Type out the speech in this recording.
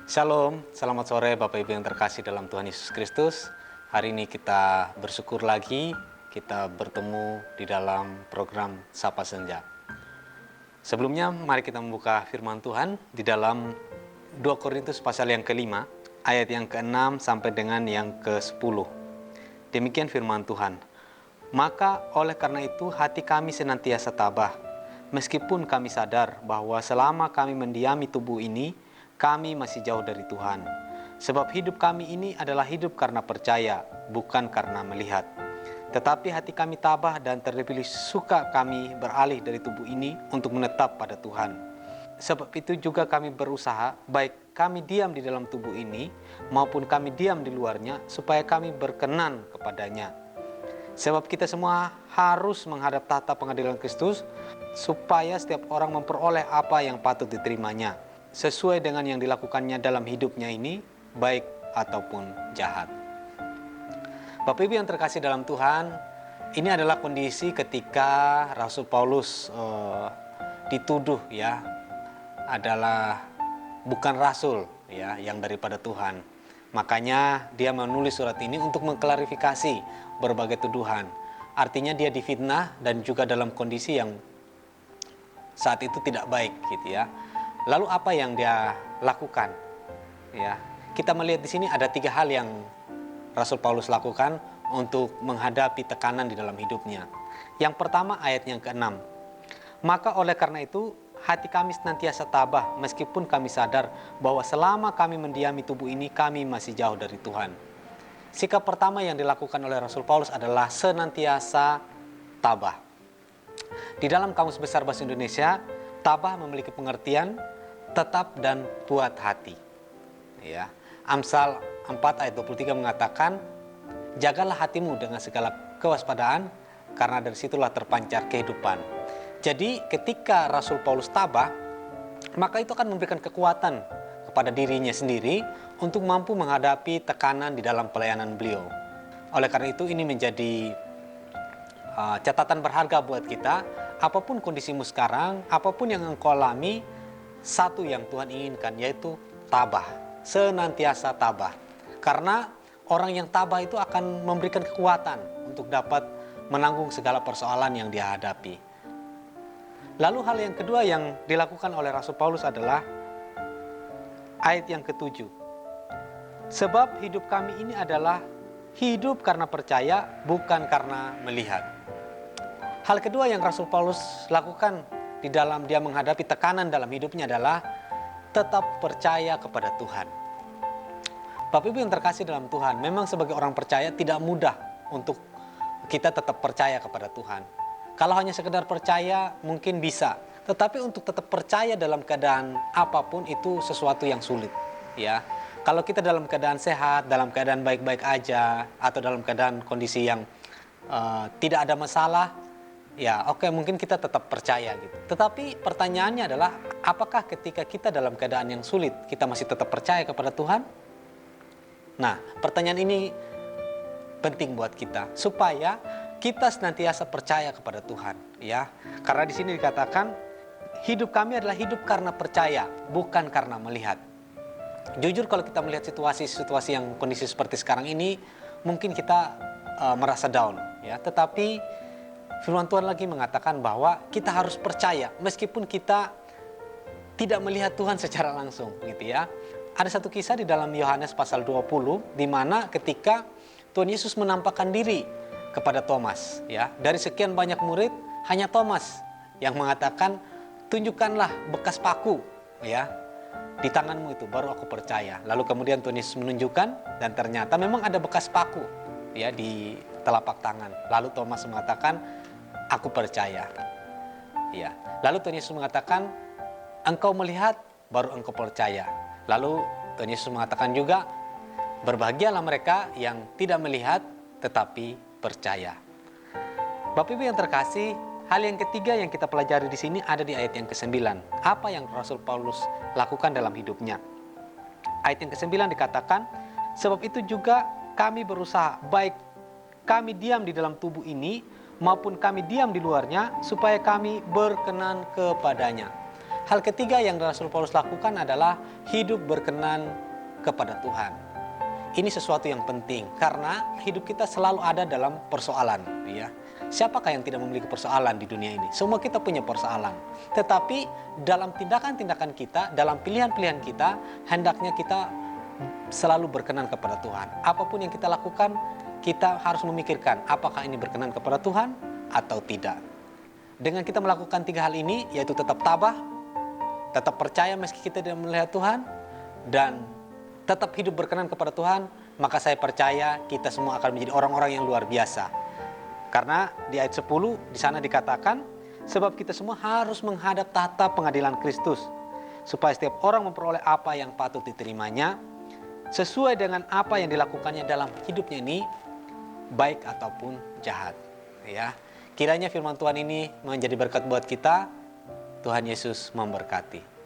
Shalom, selamat sore Bapak Ibu yang terkasih dalam Tuhan Yesus Kristus. Hari ini kita bersyukur lagi, kita bertemu di dalam program Sapa Senja. Sebelumnya mari kita membuka firman Tuhan di dalam 2 Korintus pasal yang ke-5, ayat yang ke-6 sampai dengan yang ke-10. Demikian firman Tuhan. Maka oleh karena itu hati kami senantiasa tabah, meskipun kami sadar bahwa selama kami mendiami tubuh ini, kami masih jauh dari Tuhan. Sebab hidup kami ini adalah hidup karena percaya, bukan karena melihat. Tetapi hati kami tabah dan terlebih suka kami beralih dari tubuh ini untuk menetap pada Tuhan. Sebab itu juga kami berusaha, baik kami diam di dalam tubuh ini, maupun kami diam di luarnya, supaya kami berkenan kepadanya. Sebab kita semua harus menghadap tahta pengadilan Kristus, supaya setiap orang memperoleh apa yang patut diterimanya, sesuai dengan yang dilakukannya dalam hidupnya ini, baik ataupun jahat. Bapak Ibu yang terkasih dalam Tuhan, ini adalah kondisi ketika Rasul Paulus dituduh adalah bukan rasul yang daripada Tuhan. Makanya dia menulis surat ini untuk mengklarifikasi berbagai tuduhan. Artinya dia difitnah dan juga dalam kondisi yang saat itu tidak baik gitu ya. Lalu apa yang dia lakukan? Kita melihat di sini ada 3 hal yang Rasul Paulus lakukan untuk menghadapi tekanan di dalam hidupnya. Yang pertama ayat yang ke-6. Maka oleh karena itu hati kami senantiasa tabah, meskipun kami sadar bahwa selama kami mendiami tubuh ini, kami masih jauh dari Tuhan. Sikap pertama yang dilakukan oleh Rasul Paulus adalah senantiasa tabah. Di dalam Kamus Besar Bahasa Indonesia, tabah memiliki pengertian tetap dan kuat hati. Amsal 4 ayat 23 mengatakan, jagalah hatimu dengan segala kewaspadaan, karena dari situlah terpancar kehidupan. Jadi ketika Rasul Paulus tabah, maka itu akan memberikan kekuatan kepada dirinya sendiri untuk mampu menghadapi tekanan di dalam pelayanan beliau. Oleh karena itu ini menjadi catatan berharga buat kita. Apapun kondisimu sekarang, apapun yang engkau alami, satu yang Tuhan inginkan yaitu tabah, senantiasa tabah. Karena orang yang tabah itu akan memberikan kekuatan untuk dapat menanggung segala persoalan yang dia hadapi. Lalu hal yang kedua yang dilakukan oleh Rasul Paulus adalah ayat yang ke-7. Sebab hidup kami ini adalah hidup karena percaya, bukan karena melihat. Hal kedua yang Rasul Paulus lakukan di dalam dia menghadapi tekanan dalam hidupnya adalah tetap percaya kepada Tuhan. Bapak Ibu yang terkasih dalam Tuhan, memang sebagai orang percaya tidak mudah untuk kita tetap percaya kepada Tuhan. Kalau hanya sekedar percaya mungkin bisa, tetapi untuk tetap percaya dalam keadaan apapun itu sesuatu yang sulit. Kalau kita dalam keadaan sehat, dalam keadaan baik-baik aja, atau dalam keadaan kondisi yang tidak ada masalah, mungkin kita tetap percaya gitu. Tetapi pertanyaannya adalah, apakah ketika kita dalam keadaan yang sulit, kita masih tetap percaya kepada Tuhan? Nah, pertanyaan ini penting buat kita, supaya kita senantiasa percaya kepada Tuhan. Karena di sini dikatakan, hidup kami adalah hidup karena percaya, bukan karena melihat. Jujur kalau kita melihat situasi yang kondisi seperti sekarang ini, mungkin kita merasa down. Tetapi firman Tuhan lagi mengatakan bahwa kita harus percaya meskipun kita tidak melihat Tuhan secara langsung Ada satu kisah di dalam Yohanes pasal 20 di mana ketika Tuhan Yesus menampakkan diri kepada Thomas, dari sekian banyak murid hanya Thomas yang mengatakan, tunjukkanlah bekas paku di tanganmu itu, baru aku percaya. Lalu kemudian Tuhan Yesus menunjukkan dan ternyata memang ada bekas paku di telapak tangan. Lalu Thomas mengatakan, aku percaya. Lalu Tuhan Yesus mengatakan, engkau melihat baru engkau percaya. Lalu Tuhan Yesus mengatakan juga, berbahagialah mereka yang tidak melihat tetapi percaya. Bapak Ibu yang terkasih, hal yang ketiga yang kita pelajari di sini ada di ayat yang ke-9. Apa yang Rasul Paulus lakukan dalam hidupnya? Ayat yang ke-9 dikatakan, sebab itu juga kami berusaha, baik kami diam di dalam tubuh ini maupun kami diam di luarnya, supaya kami berkenan kepadanya. Hal ketiga yang Rasul Paulus lakukan adalah hidup berkenan kepada Tuhan. Ini sesuatu yang penting karena hidup kita selalu ada dalam persoalan, ya. Siapakah yang tidak memiliki persoalan di dunia ini? Semua kita punya persoalan. Tetapi dalam tindakan-tindakan kita, dalam pilihan-pilihan kita, hendaknya kita selalu berkenan kepada Tuhan. Apapun yang kita lakukan, kita harus memikirkan apakah ini berkenan kepada Tuhan atau tidak. Dengan kita melakukan 3 hal ini, yaitu tetap tabah, tetap percaya meski kita tidak melihat Tuhan, dan tetap hidup berkenan kepada Tuhan, maka saya percaya kita semua akan menjadi orang-orang yang luar biasa. Karena di ayat 10 di sana dikatakan, sebab kita semua harus menghadap tahta pengadilan Kristus, supaya setiap orang memperoleh apa yang patut diterimanya, sesuai dengan apa yang dilakukannya dalam hidupnya ini, baik ataupun jahat. Ya, kiranya firman Tuhan ini menjadi berkat buat kita. Tuhan Yesus memberkati.